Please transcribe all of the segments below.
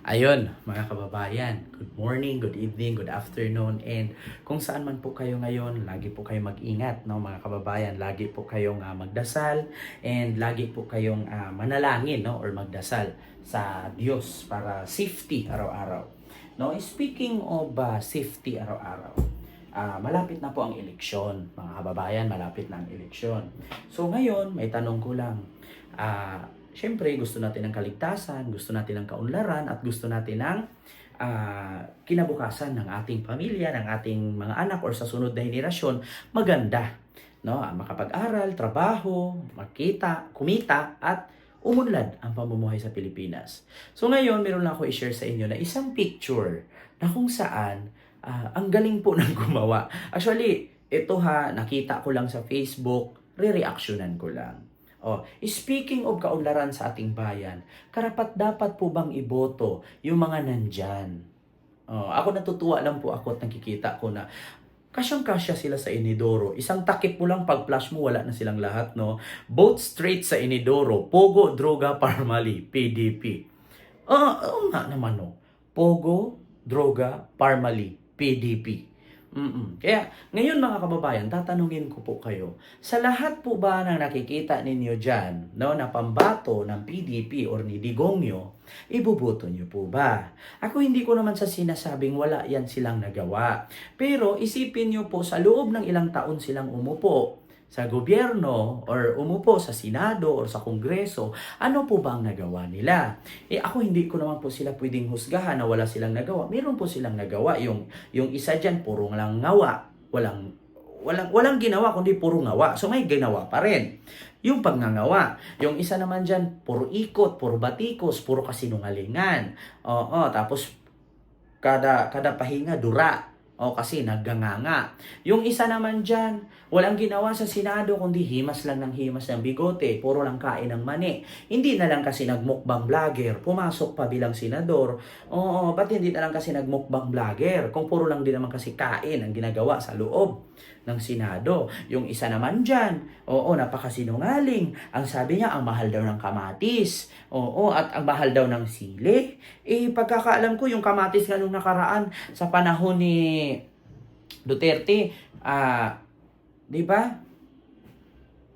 Ayun, mga kababayan, good morning, good evening, good afternoon, and kung saan man po kayo ngayon, lagi po kayo mag-ingat, no, mga kababayan, lagi po kayong magdasal, and lagi po kayong manalangin, no, or magdasal sa Diyos para safety araw-araw. No, speaking of safety araw-araw, malapit na po ang eleksyon, mga kababayan, malapit na ang eleksyon. So ngayon, may tanong ko lang, Siyempre, gusto natin ng kaligtasan, gusto natin ng kaunlaran, at gusto natin ng kinabukasan ng ating pamilya, ng ating mga anak, or sa sunod na henerasyon, maganda. No? Makapag-aral, trabaho, makita, kumita, at umunlad ang pamumuhay sa Pilipinas. So ngayon, meron lang ako i-share sa inyo na isang picture na kung saan ang galing po ng gumawa. Actually, ito nakita ko lang sa Facebook, re-reactionan ko lang. Speaking of kaunlaran sa ating bayan, karapat-dapat po bang iboto yung mga nandyan? Ako natutuwa lang po ako at nakikita ko na kasyang-kasya sila sa Inidoro. Isang takip mo lang, pag-flash mo, wala na silang lahat, no? Both straight sa Inidoro. Pogo, Droga, Parmali, PDP. Oo nga naman, no? Pogo, Droga, Parmali, PDP. Kaya ngayon mga kababayan, tatanungin ko po kayo, sa lahat po ba ng nakikita ninyo dyan, no, na pambato ng PDP or ni Digongyo, ibuboto nyo po ba? Ako hindi ko naman sa sinasabing wala yan silang nagawa. Pero isipin nyo po, sa loob ng ilang taon silang umupo sa gobyerno or umupo sa Senado or sa Kongreso, ano po ba ang nagawa nila? Ako hindi ko naman po sila pwedeng husgahan na wala silang nagawa. Meron po silang nagawa. Yung isa dyan, puro lang ngawa. Walang ginawa kundi puro ngawa. So may ginawa pa rin. Yung pagngangawa. Yung isa naman dyan, puro ikot, puro batikos, puro kasinungalingan. Tapos kada pahinga, dura. Kasi nagganganga. Yung isa naman dyan, walang ginawa sa Senado kundi himas lang ng himas ng bigote, puro lang kain ng mani. Hindi na lang kasi nagmukbang vlogger, pumasok pa bilang senador. Ba't hindi na lang kasi nagmukbang vlogger? Kung puro lang din naman kasi kain ang ginagawa sa loob ng Senado. Yung isa naman dyan, napakasinungaling. Ang sabi niya, ang mahal daw ng kamatis. At ang mahal daw ng sili. Pagkakaalam ko, yung kamatis nga nung nakaraan sa panahon ni Duterte, di ba?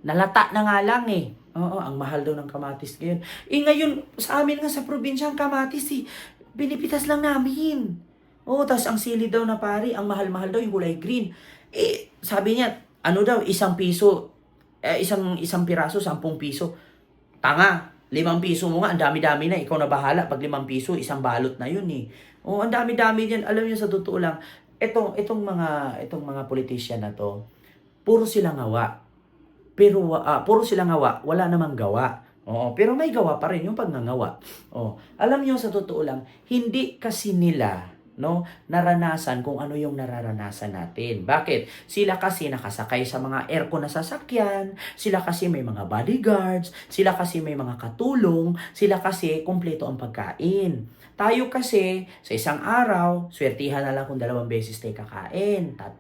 Nalata na nga lang eh. Ang mahal daw ng kamatis ngayon. Ngayon, sa amin nga sa probinsya, ang kamatis binipitas lang namin. Tapos ang sili daw na pari, ang mahal-mahal daw, yung kulay green. Sabi niya, ano daw, ₱1, isang piraso, ₱10. Tanga, ₱5 mo nga, ang dami-dami na, ikaw na bahala, pag ₱5, isang balot na yun eh. Ang dami-dami yan, alam niyo sa totoo lang, itong mga politician na to, puro silang ngawa. Pero puro silang ngawa, wala namang gawa. Pero may gawa pa rin yung pagngangawa. Alam niyo sa totoo lang, hindi kasi nila naranasan kung ano yung nararanasan natin. Bakit? Sila kasi nakasakay sa mga aircon na sasakyan, sila kasi may mga bodyguards, sila kasi may mga katulong, sila kasi kumpleto ang pagkain. Tayo kasi, sa isang araw, swertihan na lang kung 2 beses tayo kakain, 3.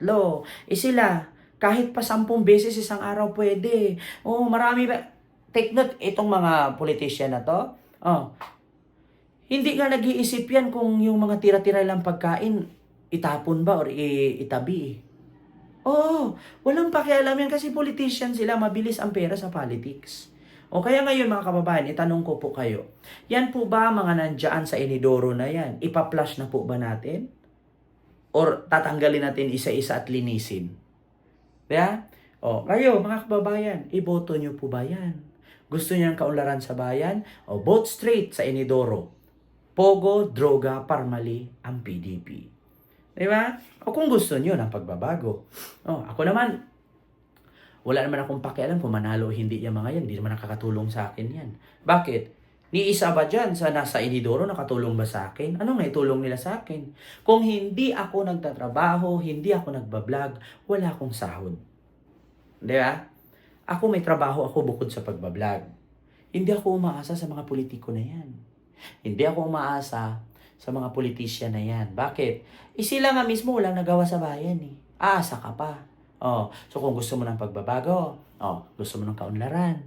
Sila, kahit pa 10 beses isang araw pwede. Marami ba? Take note, itong mga politician na to, hindi nga nag-iisip yan kung yung mga tira-tira lang pagkain, itapon ba or itabi. Walang pakialam yan kasi politician sila, mabilis ang pera sa politics. Kaya ngayon mga kababayan, itanong ko po kayo, yan po ba mga nandiyan sa Inidoro na yan, ipa-flush na po ba natin? Or tatanggalin natin isa-isa at linisin? Kaya, kayo mga kababayan, iboto nyo po ba yan? Gusto niyo ng kaunlaran sa bayan? Vote straight sa Inidoro. Pogo, Droga, Parmali, ang PDP. Diba? Kung gusto niyo ng pagbabago. Ako naman, wala naman akong pakialam kung manalo o hindi yung mga yan. Hindi naman nakakatulong sa akin yan. Bakit? Ni isa ba dyan sa nasa Inidoro nakatulong ba sa akin? Ano nga itulong nila sa akin? Kung hindi ako nagtatrabaho, hindi ako nagbablog, wala akong sahod. Diba? Ako may trabaho ako bukod sa pagbablog. Hindi ako umaasa sa mga politiko na yan. Hindi ako umaasa sa mga politisyan na yan. Bakit? Sila nga mismo walang nagawa sa bayan eh. Aasa ka pa. So kung gusto mo ng pagbabago, gusto mo ng kaunlaran,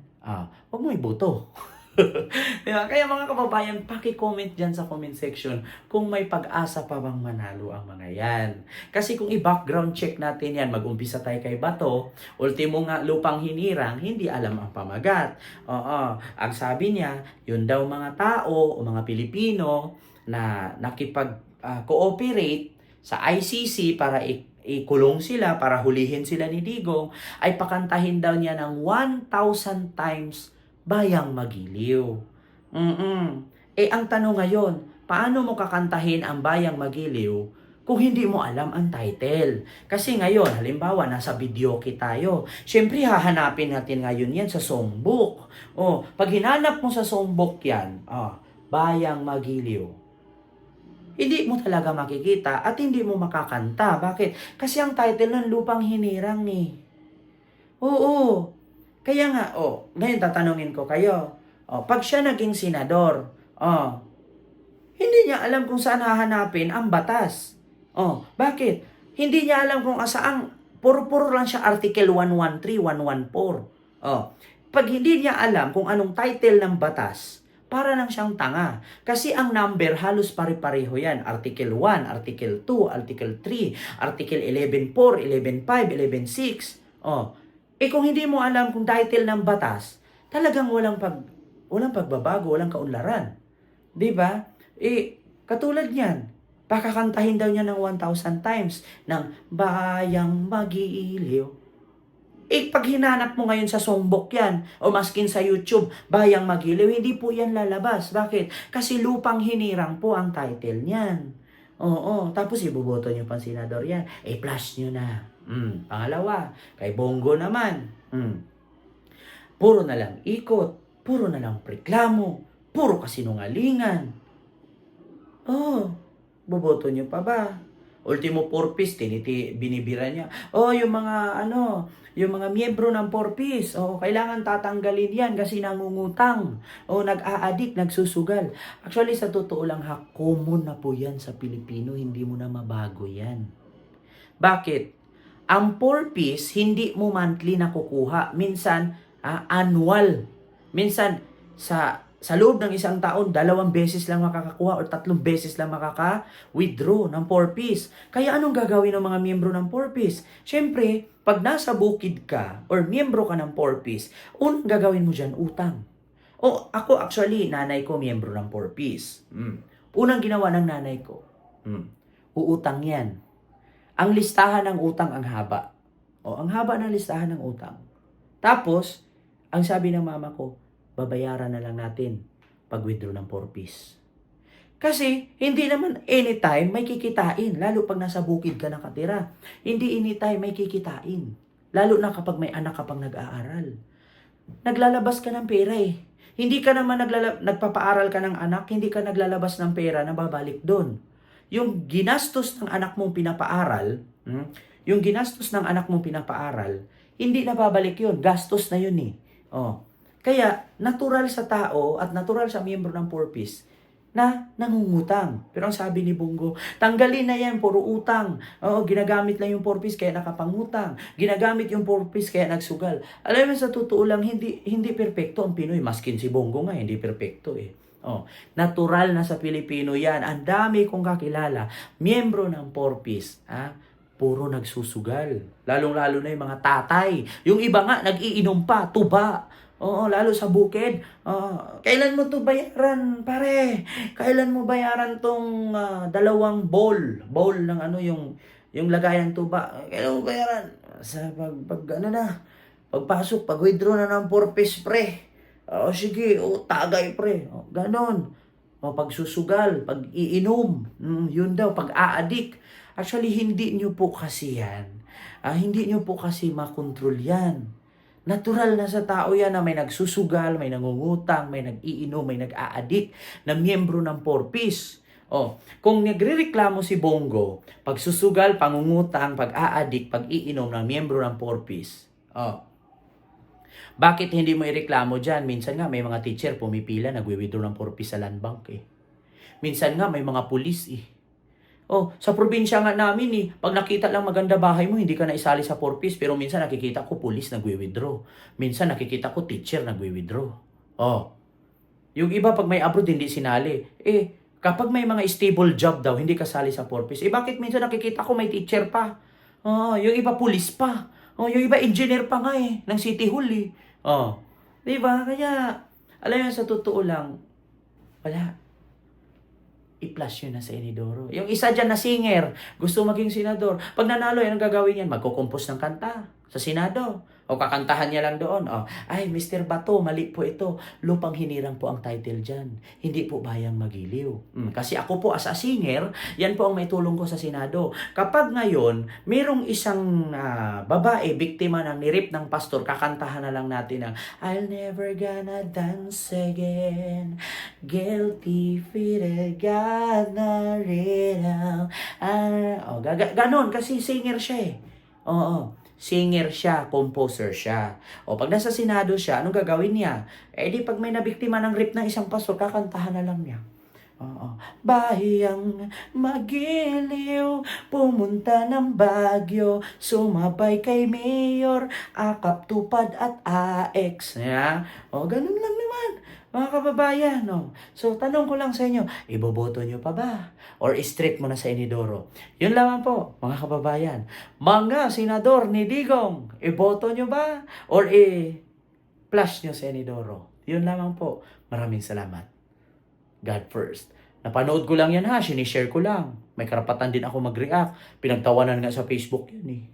huwag mo iboto. Diba? Kaya mga kababayan, paki-comment dyan sa comment section kung may pag-asa pa bang manalo ang mga yan. Kasi kung i-background check natin yan, mag-umpisa tayo kay Bato, ultimo nga lupang hinirang, hindi alam ang pamagat. Oo, ang sabi niya, yun daw mga tao o mga Pilipino na nakipag-cooperate sa ICC para ikulong sila, para hulihin sila ni Digong, ay pakantahin daw niya ng 1,000 times Bayang Magiliw. Ang tanong ngayon, paano mo kakantahin ang Bayang Magiliw kung hindi mo alam ang title? Kasi ngayon, halimbawa, nasa videoke tayo. Siyempre, hahanapin natin ngayon yan sa songbook. Pag hinanap mo sa songbook yan, Bayang Magiliw, hindi mo talaga makikita at hindi mo makakanta. Bakit? Kasi ang title ng Lupang Hinirang ni. Oo. Kaya nga, ngayon tatanungin ko kayo. Pag siya naging senador, hindi niya alam kung saan hahanapin ang batas. Bakit? Hindi niya alam kung asaang puro-puro lang siya Article 113, 114. Pag hindi niya alam kung anong title ng batas, para lang siyang tanga. Kasi ang number halos pare-pareho yan. Article 1, Article 2, Article 3, Article 11.4, 11.5, 11.6. Kung hindi mo alam kung title ng batas, talagang walang pagbabago, walang kaunlaran. 'Di ba? Katulad niyan, pakakantahin daw niya ng 1,000 times ng Bayang Magiliw. Pag hinanap mo ngayon sa songbook yan, o maskin sa YouTube, Bayang Magiliw, hindi po yan lalabas. Bakit? Kasi Lupang Hinirang po ang title niyan. Tapos iboboto niyo pang senador yan. Flash niyo na. Pangalawa, kay Bongo naman. Puro na lang ikot, puro na lang reklamo, puro kasinungalingan. Boboto niyo pa ba? Ultimo purpose, binibira niya. Yung mga miyembro ng purpose, kailangan tatanggalin yan kasi nangungutang. Nag-a-addict, nagsusugal. Actually, sa totoo lang common na po yan sa Pilipino, hindi mo na mabago yan. Bakit? Ang purpose, hindi mo monthly nakukuha. Minsan, annual. Minsan, sa loob ng isang taon, 2 beses lang makakakuha o 3 beses lang makaka-withdraw ng purpose. Kaya anong gagawin ng mga miyembro ng purpose? Siyempre, pag nasa bukid ka or miyembro ka ng purpose, unang gagawin mo dyan, utang. Ako actually, nanay ko miyembro ng purpose. Unang ginawa ng nanay ko, uutang yan. Ang listahan ng utang ang haba. Ang haba ng listahan ng utang. Tapos, ang sabi ng mama ko, babayaran na lang natin pag-withdraw ng purpose. Kasi, hindi naman anytime may kikitain. Lalo pag nasa bukid ka nakatira. Hindi anytime may kikitain. Lalo na kapag may anak ka pang nag-aaral. Naglalabas ka ng pera eh. Hindi ka naman nagpapaaral ka ng anak, hindi ka naglalabas ng pera na babalik doon. Yung ginastos ng anak mong pinapaaral, hindi na babalik yun. Gastos na yun eh. Kaya, natural sa tao at natural sa miyembro ng purpose na nangungutang. Pero ang sabi ni Bongo, tanggalin na yan, puro utang. Ginagamit lang yung purpose kaya nakapangutang. Ginagamit yung purpose kaya nagsugal. Alam mo, sa totoo lang, hindi perpekto ang Pinoy. Maskin si Bongo nga, hindi perpekto eh. Natural na sa Pilipino yan. Ang dami kong kakilala. Miyembro ng purpose. Puro nagsusugal. Lalong-lalo na yung mga tatay. Yung iba nga, nag-iinom pa, tuba. Lalo sa bukid. Kailan mo to bayaran, pare? Kailan mo bayaran tong 2 bowl? Bowl ng yung lagayan tuba. Kailan mo bayaran? Sa pagpasok, pag-withdraw na ng purpose, pre. Sige, tagay, pre. Ganon. Pagsusugal, pag-iinom. Yun daw, pag-a-addict. Actually, hindi nyo po kasi yan. Hindi nyo po kasi makontrol yan. Natural na sa tao yan na may nagsusugal, may nangungutang, may nag-iinom, may nag-a-addict na miyembro ng purpose. Kung nagrereklamo si Bongo, pagsusugal, pangungutang, pag-a-addict, pag-iinom ng miyembro ng purpose. Bakit hindi mo ireklamo dyan? Minsan nga may mga teacher pumipila, nagwi-withdraw ng purpose sa land bank eh. Minsan nga may mga pulis eh. Sa probinsya nga namin pag nakita lang maganda bahay mo, hindi ka na isali sa purpose. Pero minsan nakikita ko pulis nagwi-withdraw. Minsan nakikita ko teacher nagwi-withdraw. Yung iba pag may abroad hindi sinali. Kapag may mga stable job daw, hindi kasali sa purpose. Bakit minsan nakikita ko may teacher pa? Yung iba police pa. Yung iba engineer pa nga ng City Hall eh. Di ba? Kaya, alam mo, sa totoo lang, wala. I-plus yun na sa Inidoro. Yung isa dyan na singer, gusto maging senador. Pag nanalo, anong gagawin yan? Magkukumpos ng kanta sa Senado. O kakantahan niya lang doon. Ay, Mr. Bato, mali po ito. Lupang hinirang po ang title dyan. Hindi po bayang magiliw. Kasi ako po as a singer, yan po ang may tulong ko sa Senado. Kapag ngayon, merong isang babae, biktima ng nirip ng pastor, kakantahan na lang natin ang I'll never gonna dance again. Guilty feet, God na rhythm. Ganon, kasi singer siya singer siya, composer siya. Pag nasa Senado siya, anong gagawin niya? Di pag may nabiktima ng rape ng isang pastor, kakantahan na lang niya. Bahiyang magiliw, pumunta ng Baguio, sumabay kay Mayor, akap tupad at AX. Ganun lang naman. Mga kababayan, So, tanong ko lang sa inyo, iboboto nyo pa ba? Or straight mo na sa Inidoro? Yun lamang po, mga kababayan. Mga senador ni Digong, iboto nyo ba? Or flash nyo sa Inidoro? Yun lamang po. Maraming salamat. God first. Napanood ko lang yan sinishare ko lang. May karapatan din ako mag-react. Pinagtawanan nga sa Facebook yun .